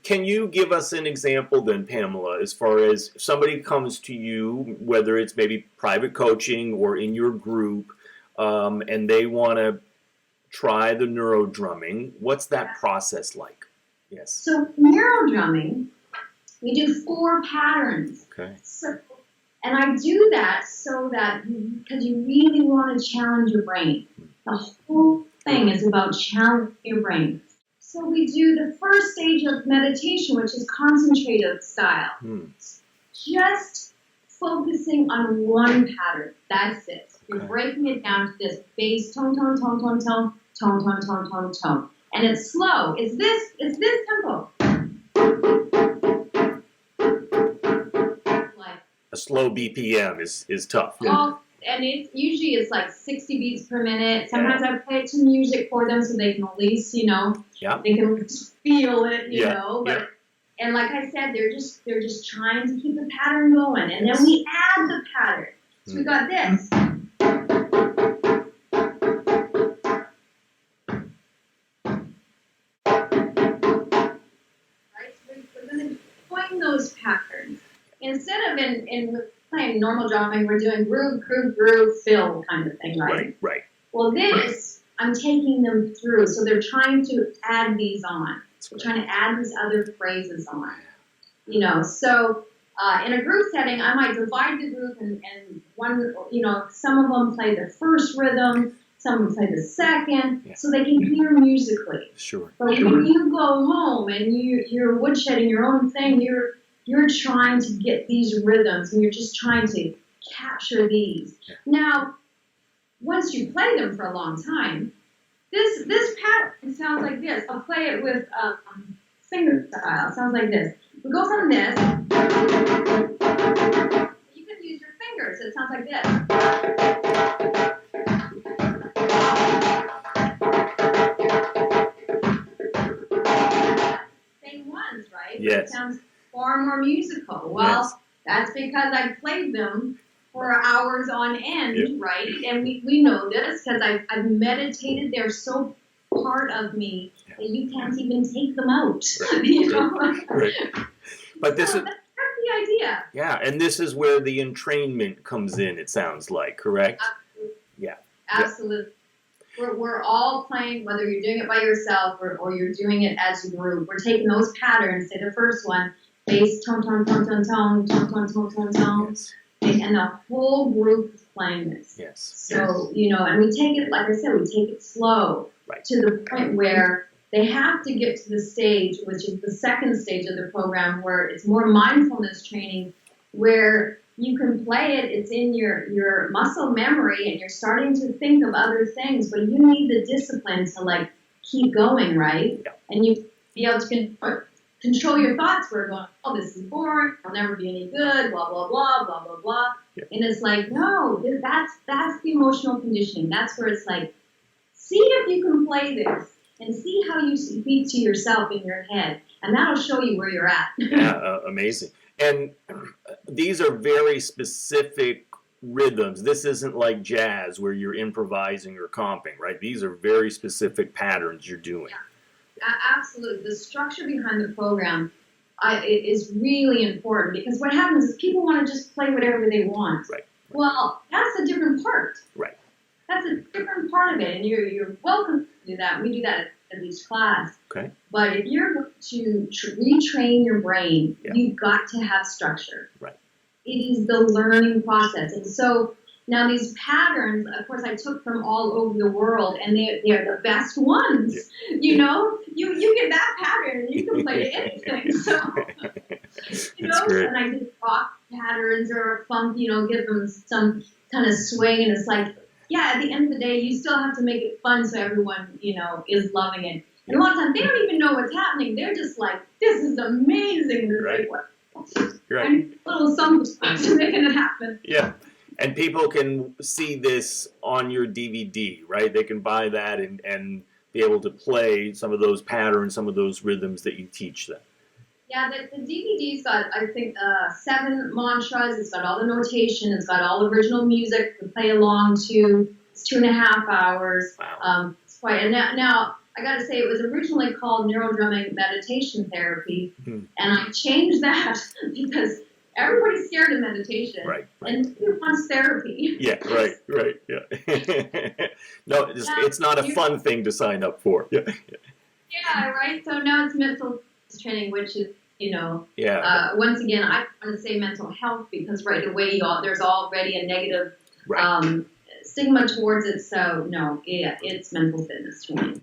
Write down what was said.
can you give us an example then, Pamela, as far as if somebody comes to you, whether it's maybe private coaching or in your group, and they want to try the neurodrumming, what's that process like? Yes. So neurodrumming, we do 4 patterns. Okay. So, and I do that so that, because you really want to challenge your brain. The whole thing is about challenging your brain. So we do the first stage of meditation, which is concentrative style. Just focusing on one pattern. That's it. You're breaking it down to this bass, tone, tone, tone, tone, tone, tone, tone, tone, tone, tone. And it's slow. It's this tempo. Like a slow BPM is tough. Oh, and it's like 60 beats per minute. Sometimes I play it to music for them so they can at least, they can feel it, you know. But and like I said, they're just trying to keep the pattern going, and then we add the pattern. So we got this. Those patterns. Instead of in playing normal drumming, we're doing groove, groove, groove, fill kind of thing, right? Right. Well, this, I'm taking them through. So they're trying to add these on. We're trying to add these other phrases on. So in a group setting, I might divide the group and one, some of them play the first rhythm, some play the second, so they can hear musically. Sure. But when you go home and you're woodshedding your own thing, you're trying to get these rhythms, and you're just trying to capture these. Now, once you play them for a long time, this pattern sounds like this. I'll play it with finger style. It sounds like this. We go from this. You can use your fingers. It sounds like this. Right? Yes. It sounds far more musical. Well, that's because I played them for hours on end, right? And we know this because I've meditated. They're so part of me that you can't even take them out. Right. Right. But this is that's the idea. Yeah, and this is where the entrainment comes in, it sounds like, correct? Absolutely. Yeah. Absolutely. We're all playing, whether you're doing it by yourself or you're doing it as a group. We're taking those patterns, say the first one, bass, tone, tone, tone, tone, tone, tone, tone, tone, tone, tone, Yes. and the whole group is playing this. Yes. So, and we take it, like I said, we take it slow to the point where they have to get to the stage, which is the second stage of the program, where it's more mindfulness training, where you can play it, it's in your muscle memory, and you're starting to think of other things, but you need the discipline to, keep going, right? Yeah. And you be able to control your thoughts where going, oh, this is boring, I'll never be any good, blah, blah, blah, blah, blah, blah. Yeah. And it's like, no, that's the emotional conditioning. That's where it's like, see if you can play this and see how you speak to yourself in your head, and that'll show you where you're at. Yeah, amazing. And these are very specific rhythms. This isn't like jazz where you're improvising or comping, right? These are very specific patterns you're doing. Yeah, absolutely. The structure behind the program is really important, because what happens is people want to just play whatever they want. Right. Well, that's a different part. Right. That's a different part of it, and you're welcome to do that. We do that at each class. Okay. But if you're going to retrain your brain, you've got to have structure. Right. It is the learning process. And so now these patterns, of course, I took from all over the world, and they're the best ones. Yeah. You get that pattern, and you can play anything. So, and I did rock patterns or funk, give them some kind of swing, and it's like, at the end of the day, you still have to make it fun so everyone, is loving it. And a lot of times, they don't even know what's happening. They're just like, this is amazing. Right. Right. And little something to make it happen. Yeah. And people can see this on your DVD, right? They can buy that and be able to play some of those patterns, some of those rhythms that you teach them. Yeah, the DVD's got, I think, 7 mantras. It's got all the notation. It's got all the original music to play along to. It's 2.5 hours. Wow. It's quite. And now I got to say, it was originally called NeuroDrumming Meditation Therapy, Mhm. and I changed that because everybody's scared of meditation, Right. and nobody wants therapy. Yeah, right, yeah. No, it's not a fun thing to sign up for. Yeah, Yeah, right. So now it's mental training, which is, yeah, once again, I want to say mental health because right away there's already a negative right. stigma towards it. So no, yeah, it's mental fitness training.